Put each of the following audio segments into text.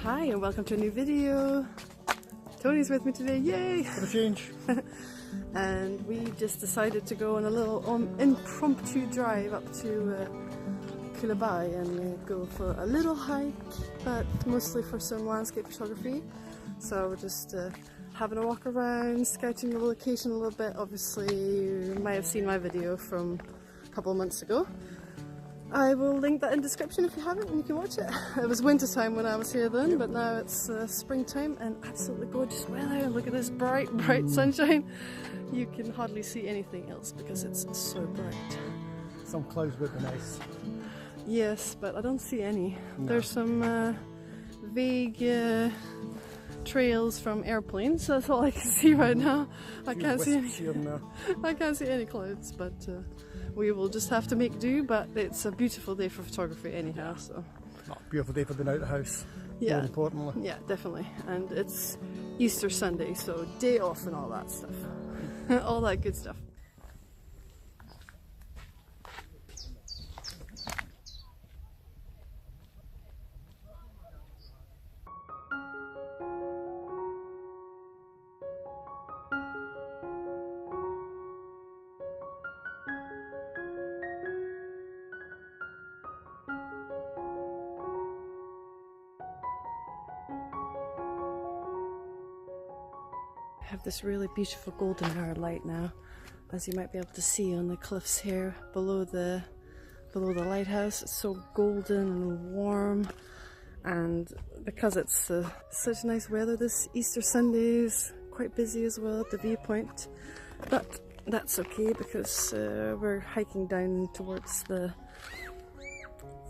Hi and welcome to a new video. Tony's with me today, yay! For a change. And we just decided to go on a little impromptu drive up to Kullaberg and go for a little hike, but mostly for some landscape photography. So we're just having a walk around, scouting the location a little bit. Obviously you might have seen my video from a couple of months ago. I will link that in the description if you haven't and you can watch it. It was winter time when I was here then, but now it's springtime and absolutely gorgeous weather. Look at this bright sunshine. You can hardly see anything else because it's so bright. Some clouds would be nice. Yes, but I don't see any. No. There's some vague trails from airplanes. That's all I can see right now. I can't see any. I can't see any clouds, but we will just have to make do. But it's a beautiful day for photography anyhow. So beautiful day for being out of the house. Yeah, more importantly. Yeah, definitely. And it's Easter Sunday, so day off and all that stuff, all that good stuff. I have this really beautiful golden hour light now, as you might be able to see on the cliffs here below the lighthouse. It's so golden and warm, and because it's such nice weather this Easter Sunday is quite busy as well at the viewpoint, but that's okay because we're hiking down towards the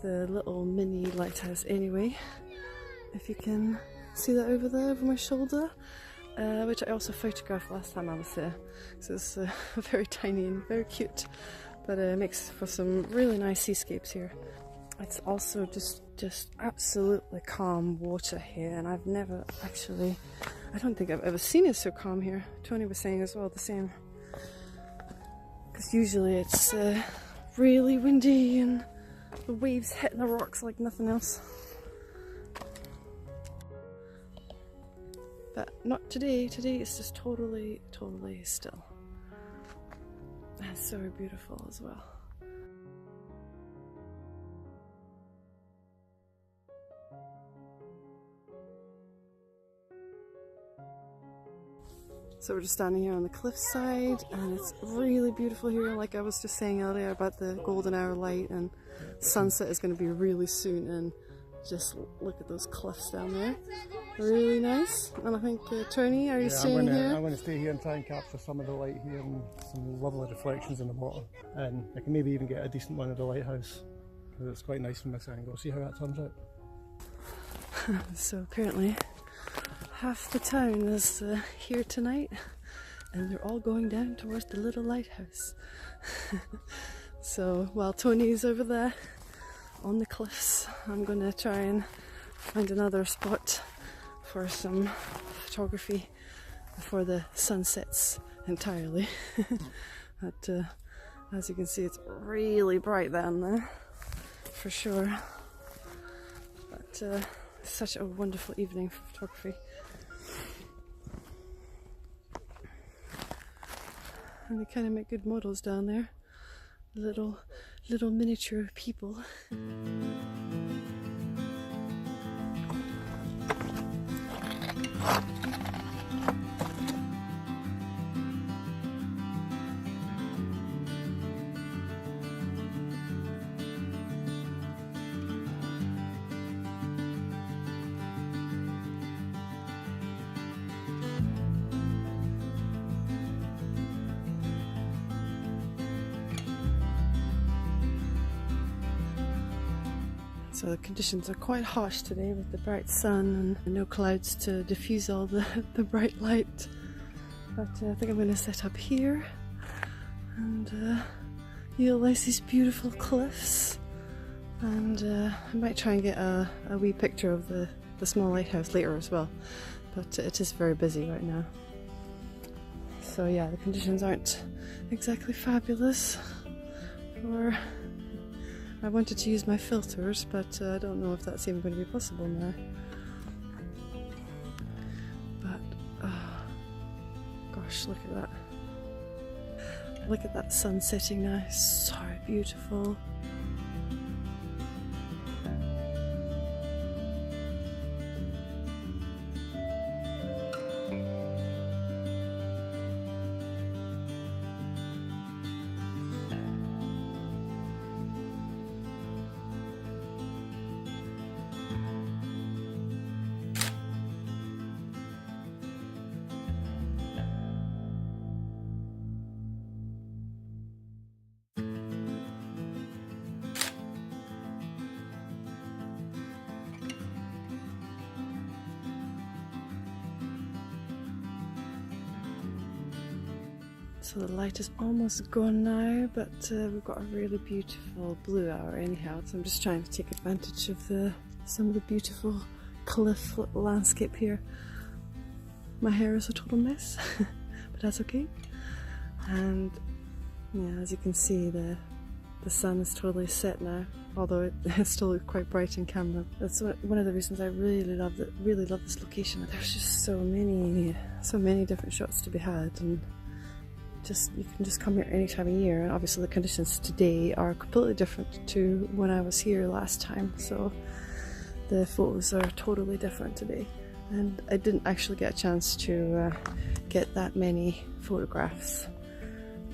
little mini lighthouse anyway. If you can see that over there over my shoulder. Which I also photographed last time I was there. So it's very tiny and very cute, but it makes for some really nice seascapes here. It's also just absolutely calm water here, and I've never actually, I don't think I've ever seen it so calm here. Tony was saying as well the same, because usually it's really windy and the waves hitting the rocks like nothing else. But not today. Today it's just totally still. That's so beautiful as well. So we're just standing here on the cliffside and it's really beautiful here, like I was just saying earlier about the golden hour light, and sunset is going to be really soon, and just look at those cliffs down there. Really nice. And I think, Tony, are you staying here? I'm going to stay here and try and capture some of the light here and some lovely reflections in the water. And I can maybe even get a decent one of the lighthouse, because it's quite nice from this angle. See how that turns out. So apparently half the town is here tonight, and they're all going down towards the little lighthouse. So while Tony's over there on the cliffs, I'm going to try and find another spot for some photography before the sun sets entirely. But as you can see, it's really bright down there for sure, but such a wonderful evening for photography. And they kind of make good models down there, little miniature people. So the conditions are quite harsh today with the bright sun and no clouds to diffuse all the bright light. But I think I'm going to set up here and utilize these beautiful cliffs. And I might try and get a wee picture of the small lighthouse later as well. But it is very busy right now. So yeah, the conditions aren't exactly fabulous for I wanted to use my filters, but I don't know if that's even going to be possible now. gosh, look at that. Look at that sun setting now, so beautiful. So the light is almost gone now, but we've got a really beautiful blue hour anyhow, so I'm just trying to take advantage of some of the beautiful cliff landscape here. My hair is a total mess, but that's okay. And yeah, as you can see, the sun is totally set now, although it still looks quite bright in camera. That's one of the reasons I really love this location. There's just so many different shots to be had, and you can just come here any time of year. And obviously the conditions today are completely different to when I was here last time, so the photos are totally different today. And I didn't actually get a chance to get that many photographs,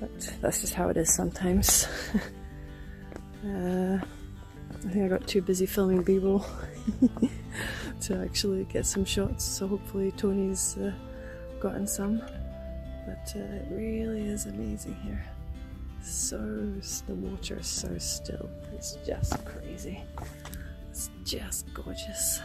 but that's just how it is sometimes. I think I got too busy filming B-roll to actually get some shots, so hopefully Tony's gotten some. But it really is amazing here. The water is so still. It's just crazy. It's just gorgeous.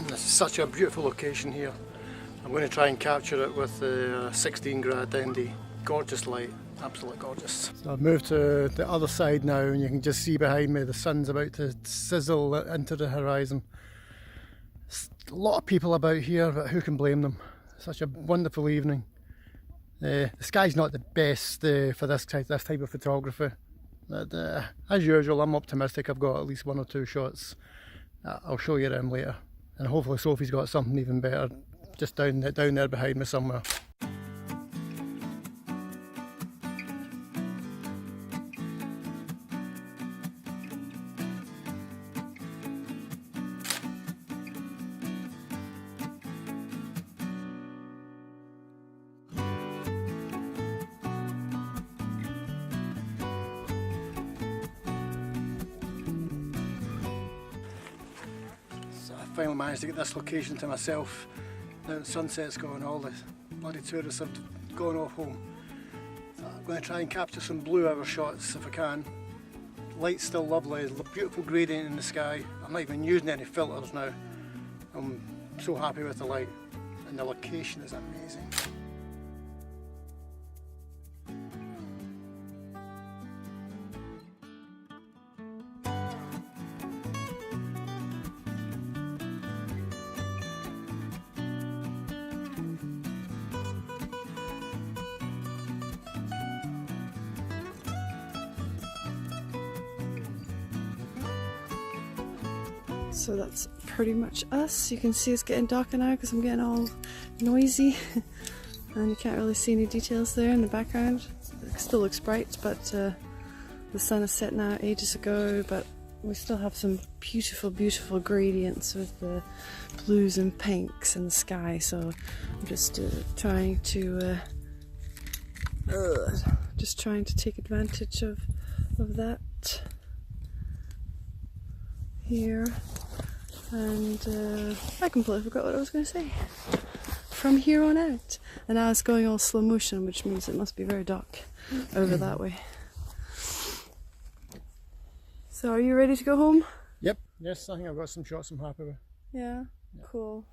This is such a beautiful location here. I'm going to try and capture it with the 16 grad ND. Gorgeous light, absolutely gorgeous. So I've moved to the other side now, and you can just see behind me the sun's about to sizzle into the horizon. There's a lot of people about here, but who can blame them? Such a wonderful evening. The sky's not the best for this type of photography, but as usual I'm optimistic. I've got at least one or two shots. I'll show you them later, and hopefully Sophie's got something even better just down there behind me somewhere. Finally managed to get this location to myself. Now the sunset's gone, all the bloody tourists have gone off home. So I'm going to try and capture some blue hour shots if I can. Light's still lovely, beautiful gradient in the sky. I'm not even using any filters now. I'm so happy with the light, and the location is amazing. So that's pretty much us. You can see it's getting darker now because I'm getting all noisy and you can't really see any details there in the background. It still looks bright, but the sun has set now ages ago, but we still have some beautiful gradients with the blues and pinks in the sky, so I'm just trying to take advantage of that here. And I completely forgot what I was going to say. From here on out. And now it's going all slow motion, which means it must be very dark over that way. So are you ready to go home? Yep. Yes, I think I've got some shots I'm happy with. Yeah, cool.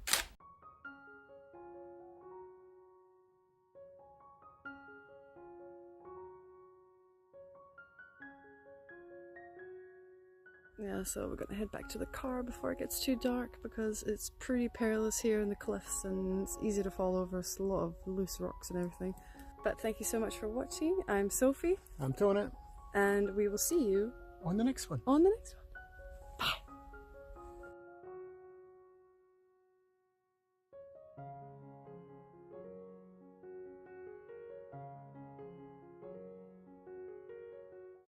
Yeah, so we're gonna head back to the car before it gets too dark because it's pretty perilous here in the cliffs and it's easy to fall over. It's a lot of loose rocks and everything. But thank you so much for watching. I'm Sophie. I'm Tony. And we will see you on the next one.